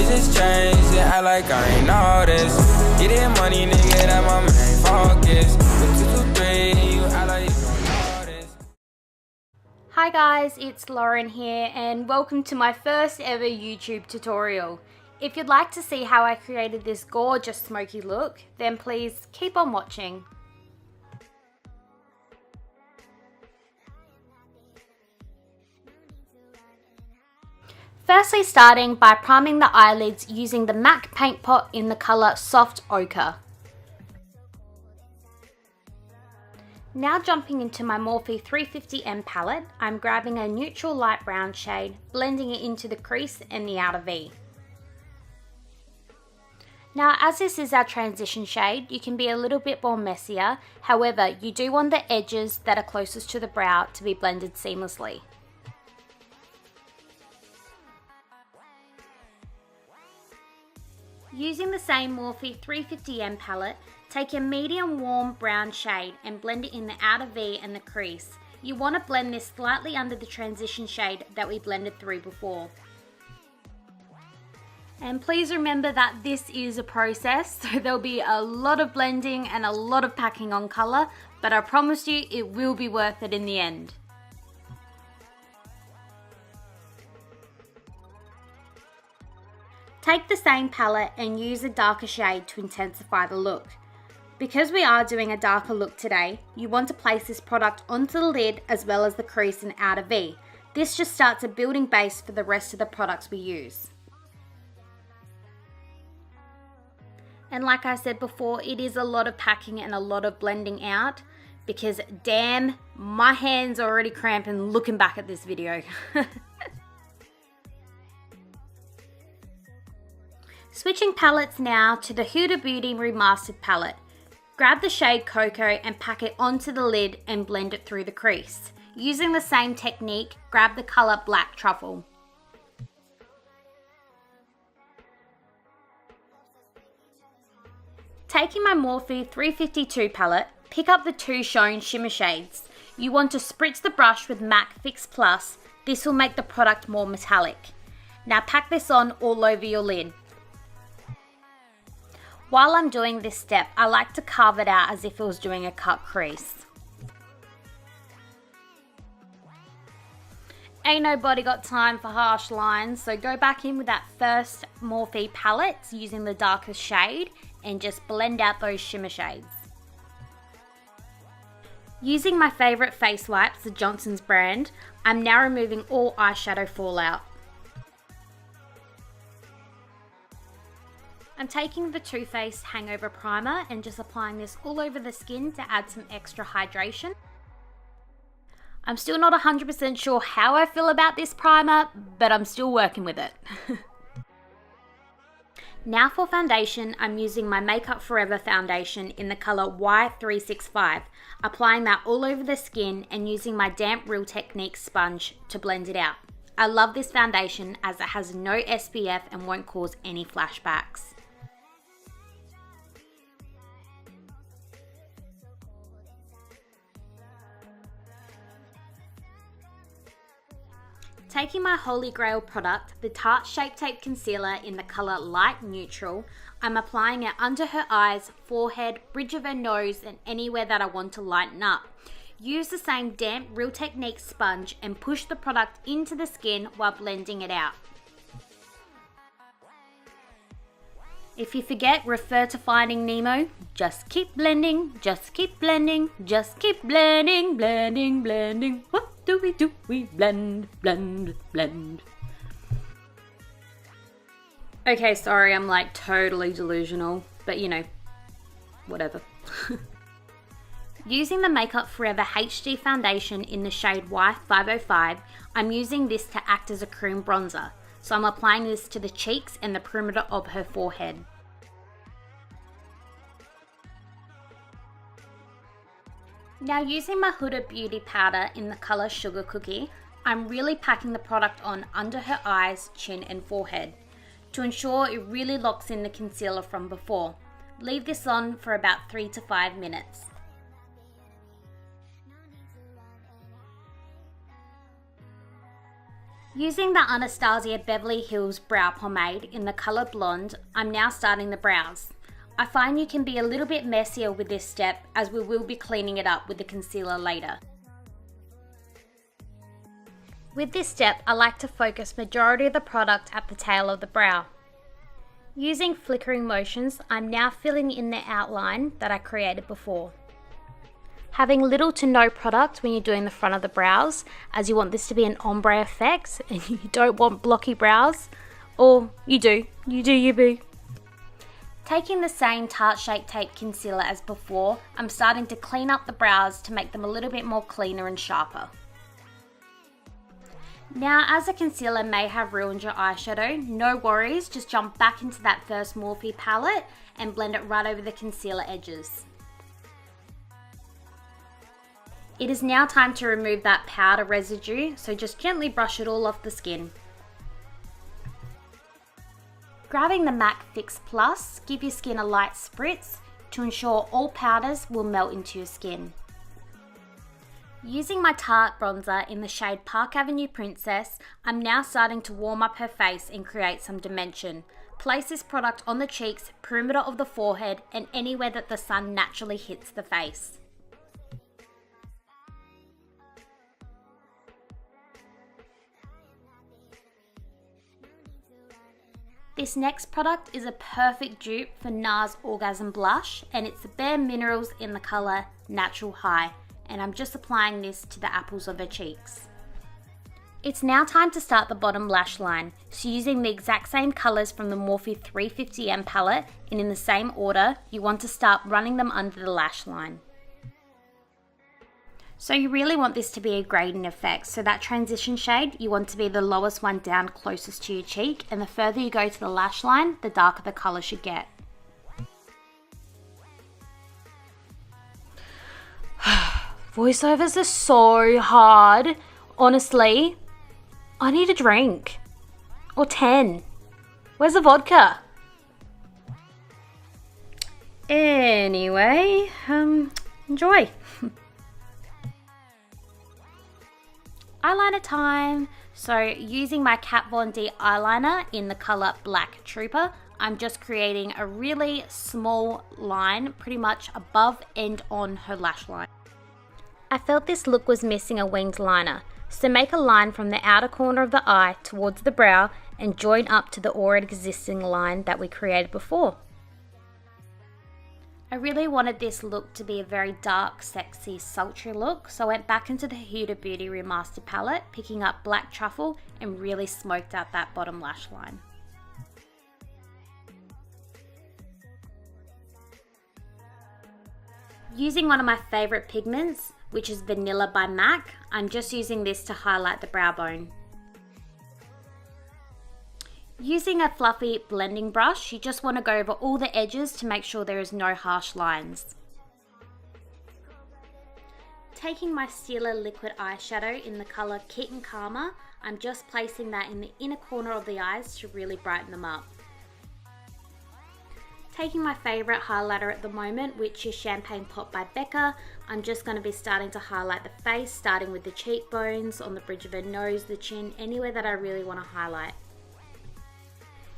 Bitches change, yeah, I like I ain't noticed. Getting money, nigga, that my main focus. From 2 to 3, you act like you don't notice. Hi guys, it's Lauren here and welcome to my first ever YouTube tutorial. If you'd like to see how I created this gorgeous smoky look, then please keep on watching. Firstly, starting by priming the eyelids using the MAC paint pot in the colour Soft Ochre. Now jumping into my Morphe 350M palette, I'm grabbing a neutral light brown shade, blending it into the crease and the outer V. Now as this is our transition shade, you can be a little bit more messier, however you do want the edges that are closest to the brow to be blended seamlessly. Using the same Morphe 350M palette, take a medium warm brown shade and blend it in the outer V and the crease. You want to blend this slightly under the transition shade that we blended through before. And please remember that this is a process, so there'll be a lot of blending and a lot of packing on colour, but I promise you it will be worth it in the end. Take the same palette and use a darker shade to intensify the look. Because we are doing a darker look today, you want to place this product onto the lid as well as the crease and outer V. This just starts a building base for the rest of the products we use. And like I said before, it is a lot of packing and a lot of blending out because damn, my hands are already cramping looking back at this video. Switching palettes now to the Huda Beauty Remastered palette. Grab the shade Cocoa and pack it onto the lid and blend it through the crease. Using the same technique, grab the colour Black Truffle. Taking my Morphe 352 palette, pick up the two shown shimmer shades. You want to spritz the brush with MAC Fix Plus. This will make the product more metallic. Now pack this on all over your lid. While I'm doing this step, I like to carve it out as if it was doing a cut crease. Ain't nobody got time for harsh lines, so go back in with that first Morphe palette using the darkest shade and just blend out those shimmer shades. Using my favourite face wipes, the Johnson's brand, I'm now removing all eyeshadow fallout. I'm taking the Too Faced Hangover Primer and just applying this all over the skin to add some extra hydration. I'm still not 100% sure how I feel about this primer, but I'm still working with it. Now for foundation, I'm using my Makeup Forever foundation in the colour Y365, applying that all over the skin and using my Damp Real Technique sponge to blend it out. I love this foundation as it has no SPF and won't cause any flashbacks. Taking my Holy Grail product, the Tarte Shape Tape Concealer in the colour Light Neutral, I'm applying it under her eyes, forehead, bridge of her nose and anywhere that I want to lighten up. Use the same Damp Real Technique sponge and push the product into the skin while blending it out. If you forget, refer to Finding Nemo. Just keep blending, just keep blending, just keep blending, blending, blending. What do? We blend, blend, blend. Okay, sorry, I'm like totally delusional, but you know, whatever. Using the Makeup Forever HD foundation in the shade Y505, I'm using this to act as a cream bronzer. So I'm applying this to the cheeks and the perimeter of her forehead. Now using my Huda Beauty powder in the colour Sugar Cookie, I'm really packing the product on under her eyes, chin and forehead to ensure it really locks in the concealer from before. Leave this on for about 3 to 5 minutes. Using the Anastasia Beverly Hills Brow Pomade in the colour Blonde, I'm now starting the brows. I find you can be a little bit messier with this step as we will be cleaning it up with the concealer later. With this step, I like to focus majority of the product at the tail of the brow. Using flickering motions, I'm now filling in the outline that I created before. Having little to no product when you're doing the front of the brows, as you want this to be an ombre effect and you don't want blocky brows, or you do you boo. Taking the same Tarte Shape Tape concealer as before, I'm starting to clean up the brows to make them a little bit more cleaner and sharper. Now, as the concealer may have ruined your eyeshadow, no worries, just jump back into that first Morphe palette and blend it right over the concealer edges. It is now time to remove that powder residue, so just gently brush it all off the skin. Grabbing the MAC Fix Plus, give your skin a light spritz to ensure all powders will melt into your skin. Using my Tarte bronzer in the shade Park Avenue Princess, I'm now starting to warm up her face and create some dimension. Place this product on the cheeks, perimeter of the forehead, and anywhere that the sun naturally hits the face. This next product is a perfect dupe for NARS Orgasm Blush, and it's the Bare Minerals in the colour Natural High, and I'm just applying this to the apples of her cheeks. It's now time to start the bottom lash line, so using the exact same colours from the Morphe 350M palette and in the same order, you want to start running them under the lash line. So you really want this to be a gradient effect, so that transition shade, you want to be the lowest one down closest to your cheek, and the further you go to the lash line, the darker the colour should get. Voiceovers are so hard. Honestly, I need a drink. Or 10. Where's the vodka? Anyway, enjoy. Eyeliner time. So using my Kat Von D eyeliner in the colour Black Trooper, I'm just creating a really small line pretty much above and on her lash line. I felt this look was missing a winged liner, so make a line from the outer corner of the eye towards the brow and join up to the already existing line that we created before. I really wanted this look to be a very dark, sexy, sultry look, so I went back into the Huda Beauty Remastered palette, picking up Black Truffle and really smoked out that bottom lash line. Using one of my favourite pigments, which is Vanilla by MAC, I'm just using this to highlight the brow bone. Using a fluffy blending brush, you just want to go over all the edges to make sure there is no harsh lines. Taking my Stila liquid eyeshadow in the colour Kitten Karma, I'm just placing that in the inner corner of the eyes to really brighten them up. Taking my favourite highlighter at the moment, which is Champagne Pop by Becca, I'm just going to be starting to highlight the face, starting with the cheekbones, on the bridge of her nose, the chin, anywhere that I really want to highlight.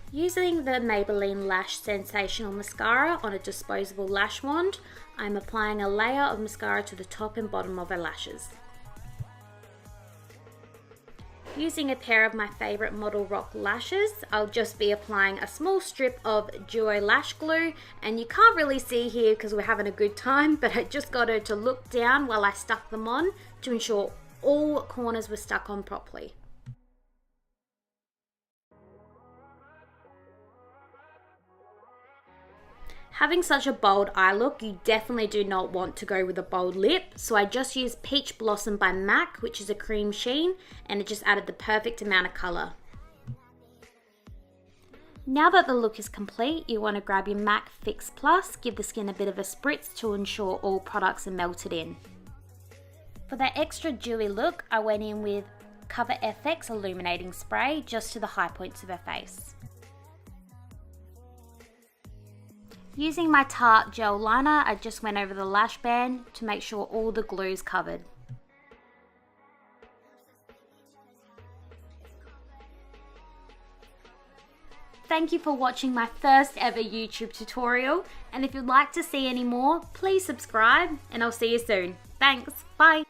Using the Maybelline Lash Sensational Mascara on a disposable lash wand, I'm applying a layer of mascara to the top and bottom of her lashes. Using a pair of my favourite Model Rock lashes, I'll just be applying a small strip of Duo Lash Glue, and you can't really see here because we're having a good time, but I just got her to look down while I stuck them on to ensure all corners were stuck on properly. Having such a bold eye look, you definitely do not want to go with a bold lip, so I just used Peach Blossom by MAC, which is a cream sheen, and it just added the perfect amount of colour. Now that the look is complete, you want to grab your MAC Fix Plus, give the skin a bit of a spritz to ensure all products are melted in. For that extra dewy look, I went in with Cover FX Illuminating Spray just to the high points of her face. Using my Tarte gel liner, I just went over the lash band to make sure all the glue is covered. thank you for watching my first ever YouTube tutorial. And if you'd like to see any more, please subscribe and I'll see you soon. Thanks, bye.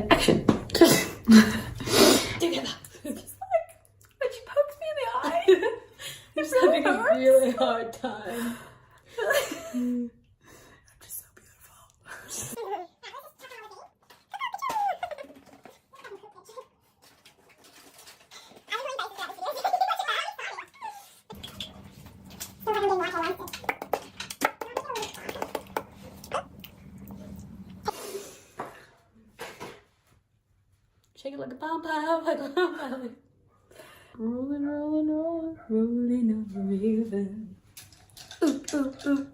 Action. Together. When she pokes me in the eye, I'm just having a really hard time. I'm just so beautiful. Shake it like a pom pom, like a pom pom. Rolling, rolling, rolling, rolling on the river. Ooh, ooh, ooh,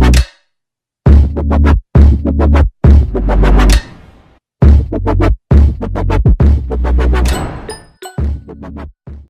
ooh.